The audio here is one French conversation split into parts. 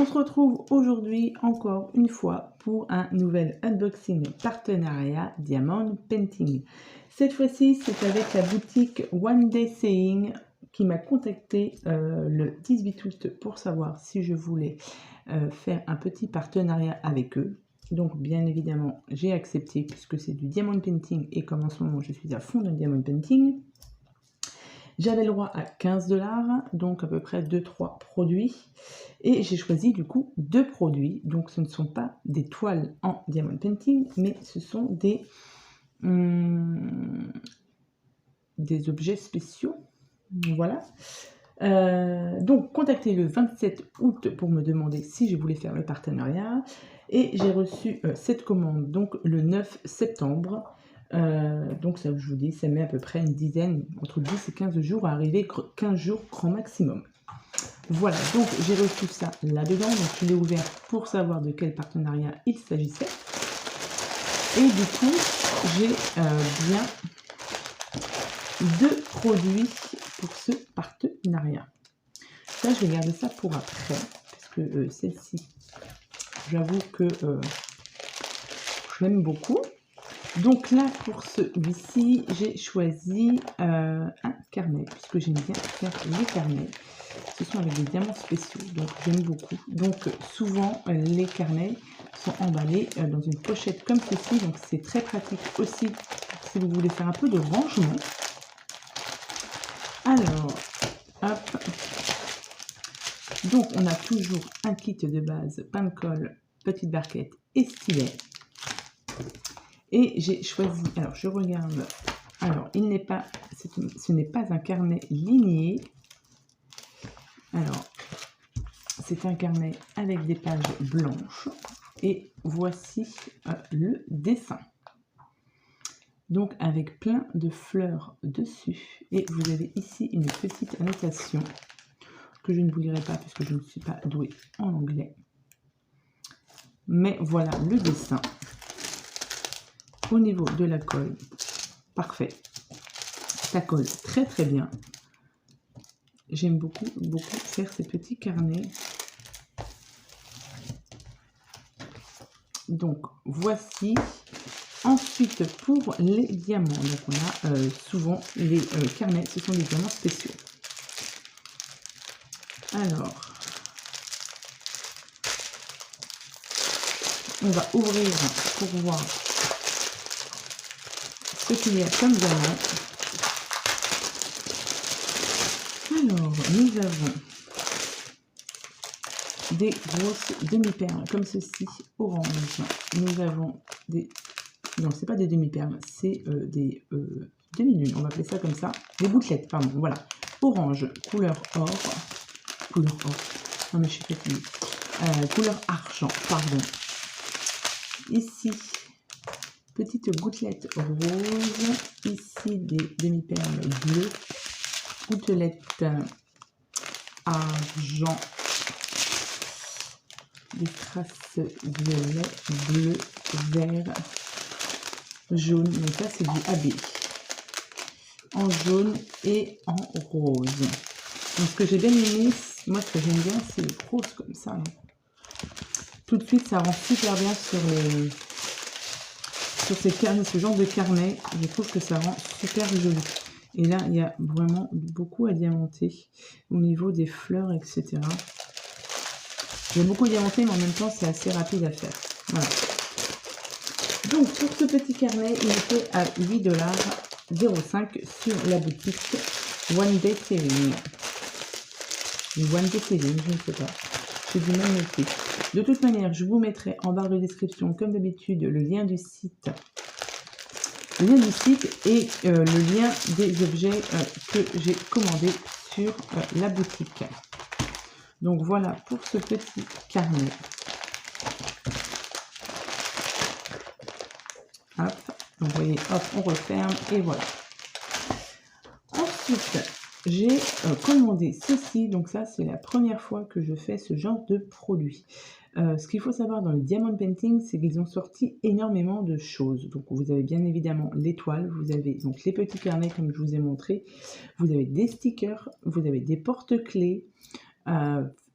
On se retrouve aujourd'hui encore une fois pour un nouvel unboxing partenariat Diamond Painting. Cette fois-ci, c'est avec la boutique One Day Saying qui m'a contacté le 18 août pour savoir si je voulais faire un petit partenariat avec eux. Donc bien évidemment, j'ai accepté puisque c'est du Diamond Painting et comme en ce moment je suis à fond dans le Diamond Painting. J'avais le droit à 15 $, donc à peu près 2-3 produits. Et j'ai choisi du coup 2 produits. Donc ce ne sont pas des toiles en Diamond Painting, mais ce sont des objets spéciaux. Voilà. Donc contactez le 27 août pour me demander si je voulais faire le partenariat. Et j'ai reçu cette commande donc le 9 septembre. Donc ça, je vous dis, ça met à peu près une dizaine, entre 10 et 15 jours à arriver, 15 jours grand maximum. Voilà, donc j'ai reçu ça là-dedans, donc je l'ai ouvert pour savoir de quel partenariat il s'agissait. Et du coup, j'ai bien 2 produits pour ce partenariat. Ça, je vais garder ça pour après, parce que celle-ci, j'avoue que je l'aime beaucoup. Donc là, pour celui-ci, j'ai choisi un carnet, puisque j'aime bien faire les carnets. Ce sont avec des diamants spéciaux, donc j'aime beaucoup. Donc souvent, les carnets sont emballés dans une pochette comme ceci, donc c'est très pratique aussi si vous voulez faire un peu de rangement. Alors, hop. Donc on a toujours un kit de base, pain de colle, petite barquette et stylet. Et j'ai choisi, alors je regarde, alors il n'est pas, ce n'est pas un carnet ligné. Alors, c'est un carnet avec des pages blanches. Et voici le dessin. Donc avec plein de fleurs dessus. Et vous avez ici une petite annotation que je ne vous lirai pas puisque je ne suis pas douée en anglais. Mais voilà le dessin. Au niveau de la colle, parfait. Ça colle très très bien. J'aime beaucoup faire ces petits carnets. Donc voici. Ensuite pour les diamants, donc on a souvent les carnets, ce sont des diamants spéciaux. Alors, on va ouvrir pour voir ce qu'il y a comme diamant. Alors, nous avons des grosses demi-perles comme ceci, orange. Nous avons des... Non, c'est pas des demi-perles, c'est des demi-lunes, on va appeler ça comme ça. Des bouclettes, pardon, voilà. Orange, couleur or. Couleur or. Non, mais je suis fatiguée. Couleur argent, pardon. Ici, petite gouttelette rose. Ici, des demi-perles bleues. Gouttelette argent. Des traces violet, bleu, vert, jaune. Donc ça, c'est du AB. En jaune et en rose. Donc ce que j'ai bien aimé, moi ce que j'aime bien, c'est le rose comme ça. Tout de suite, ça rend super bien sur ces carnets, ce genre de carnet. Je trouve que ça rend super joli. Et là, il y a vraiment beaucoup à diamanter au niveau des fleurs, etc. J'aime beaucoup diamanter, mais en même temps, c'est assez rapide à faire. Voilà. Donc, pour ce petit carnet, il était à 8,05 $ sur la boutique One Day Saving. One Day Saving, je ne sais pas. J'ai du mal noter. De toute manière, je vous mettrai en barre de description, comme d'habitude, le lien du site. Le lien du site et le lien des objets que j'ai commandés sur la boutique. Donc voilà pour ce petit carnet. Hop, donc vous voyez, hop, on referme et voilà. Ensuite, j'ai commandé ceci. Donc ça, c'est la première fois que je fais ce genre de produit. Ce qu'il faut savoir dans le Diamond Painting, c'est qu'ils ont sorti énormément de choses. Donc vous avez bien évidemment l'étoile, vous avez donc les petits carnets comme je vous ai montré, vous avez des stickers, vous avez des porte-clés,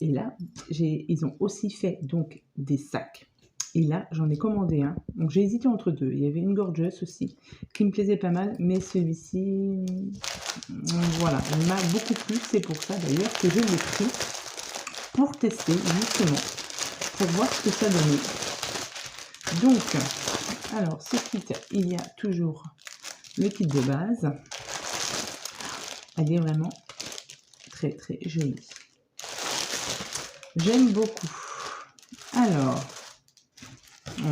Et là, ils ont aussi fait donc des sacs. Et là, j'en ai commandé un. Donc j'ai hésité entre deux. Il y avait une Gorgeous aussi, qui me plaisait pas mal, mais celui-ci, voilà, il m'a beaucoup plu. C'est pour ça d'ailleurs que je l'ai pris pour tester, justement, pour voir ce que ça donnait. Donc, alors, ce kit, il y a toujours le kit de base. Elle est vraiment très, très jolie. J'aime beaucoup. Alors,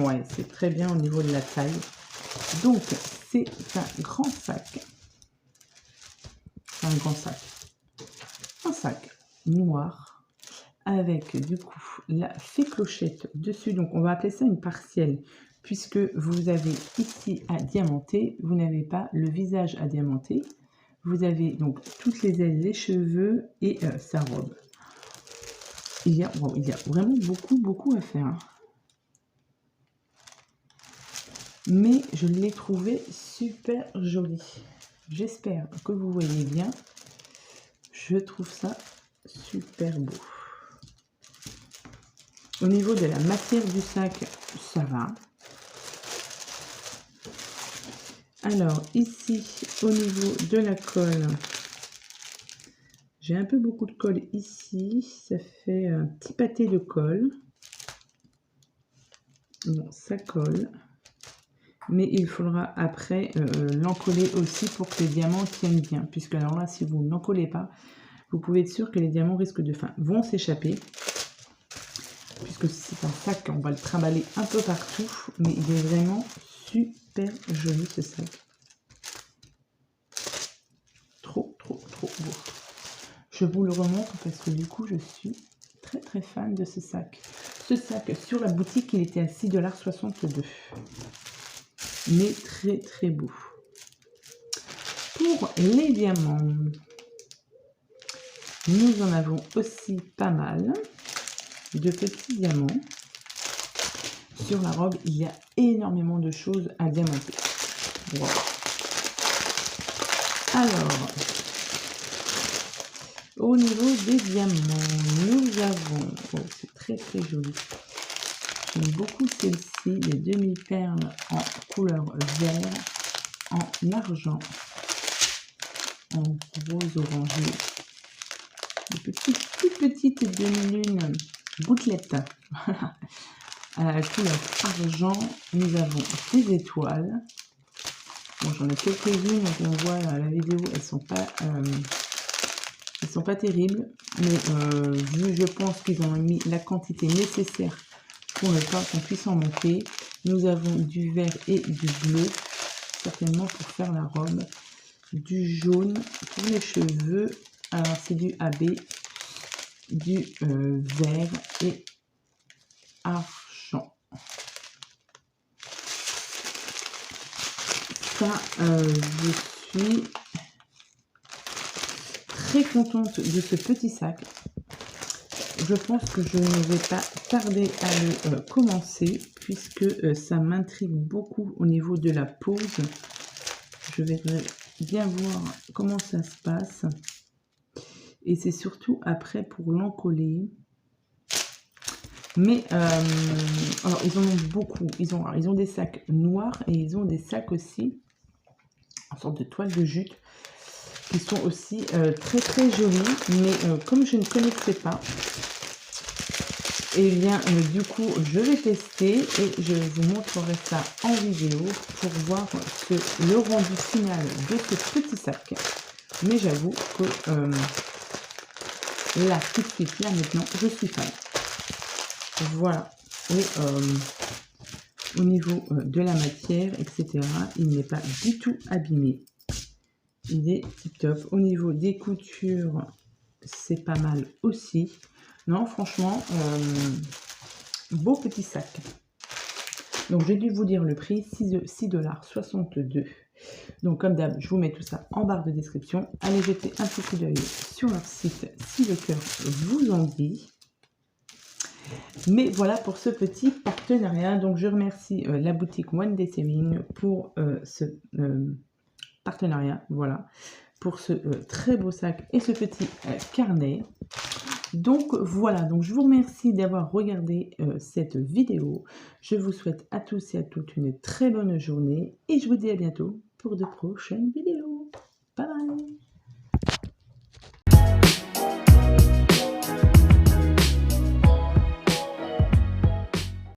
ouais, c'est très bien au niveau de la taille. Donc, c'est un grand sac. Un grand sac. Un sac noir avec du coup la fée clochette dessus. Donc, on va appeler ça une partielle puisque vous avez ici à diamanter. Vous n'avez pas le visage à diamanter. Vous avez donc toutes les ailes, les cheveux et sa robe. Il y a vraiment beaucoup à faire. Hein. Mais je l'ai trouvé super joli. J'espère que vous voyez bien. Je trouve ça super beau. Au niveau de la matière du sac, ça va. Alors ici, au niveau de la colle, j'ai un peu beaucoup de colle ici. Ça fait un petit pâté de colle. Bon, ça colle. Mais il faudra après l'encoller aussi pour que les diamants tiennent bien. Puisque alors là, si vous n'encollez pas, vous pouvez être sûr que les diamants vont s'échapper. Puisque c'est un sac, on va le trimballer un peu partout. Mais il est vraiment super joli ce sac. Trop beau. Je vous le remontre parce que du coup, je suis très fan de ce sac. Ce sac, sur la boutique, il était à 6,62 $. Mais très beau. Pour les diamants, nous en avons aussi pas mal de petits diamants. Sur la robe, il y a énormément de choses à diamanter. Wow. Alors, au niveau des diamants, nous avons... Oh, c'est très joli. J'aime beaucoup celle-ci, les demi-perles en couleur vert, en argent, en rose orangé. Des toutes petites demi-lunes gouttelettes. À la couleur argent, nous avons des étoiles. Bon, j'en ai quelques-unes, donc on voit à la vidéo, elles sont pas terribles, mais vu je pense qu'ils ont mis la quantité nécessaire pour ne pas qu'on puisse en manquer. Nous avons du vert et du bleu, certainement pour faire la robe, du jaune pour les cheveux, alors c'est du AB, du vert et argent. Ça, je suis très contente de ce petit sac. Je pense que je ne vais pas tarder à le commencer puisque ça m'intrigue beaucoup au niveau de la pose. Je vais bien voir comment ça se passe. Et c'est surtout après pour l'encoller. Mais alors ils en ont beaucoup. Ils ont des sacs noirs et ils ont des sacs aussi en sorte de toile de jute qui sont aussi très jolis. Mais comme je ne connaissais pas, et bien du coup je vais tester et je vous montrerai ça en vidéo pour voir le rendu final de ce petit sac. Mais j'avoue que là tout de suite, là maintenant, je suis fan. Voilà. Et au niveau de la matière, etc., il n'est pas du tout abîmé. Il est tip top. Au niveau des coutures, c'est pas mal aussi. Non, franchement, beau petit sac. Donc, j'ai dû vous dire le prix, 6,62 $. Donc, comme d'hab, je vous mets tout ça en barre de description. Allez jeter un petit coup d'œil sur leur site si le cœur vous en dit. Mais voilà pour ce petit partenariat. Donc, je remercie la boutique One Day Sewing pour ce partenariat. Voilà, pour ce très beau sac et ce petit carnet. Donc voilà, donc je vous remercie d'avoir regardé cette vidéo. Je vous souhaite à tous et à toutes une très bonne journée et je vous dis à bientôt pour de prochaines vidéos. Bye bye.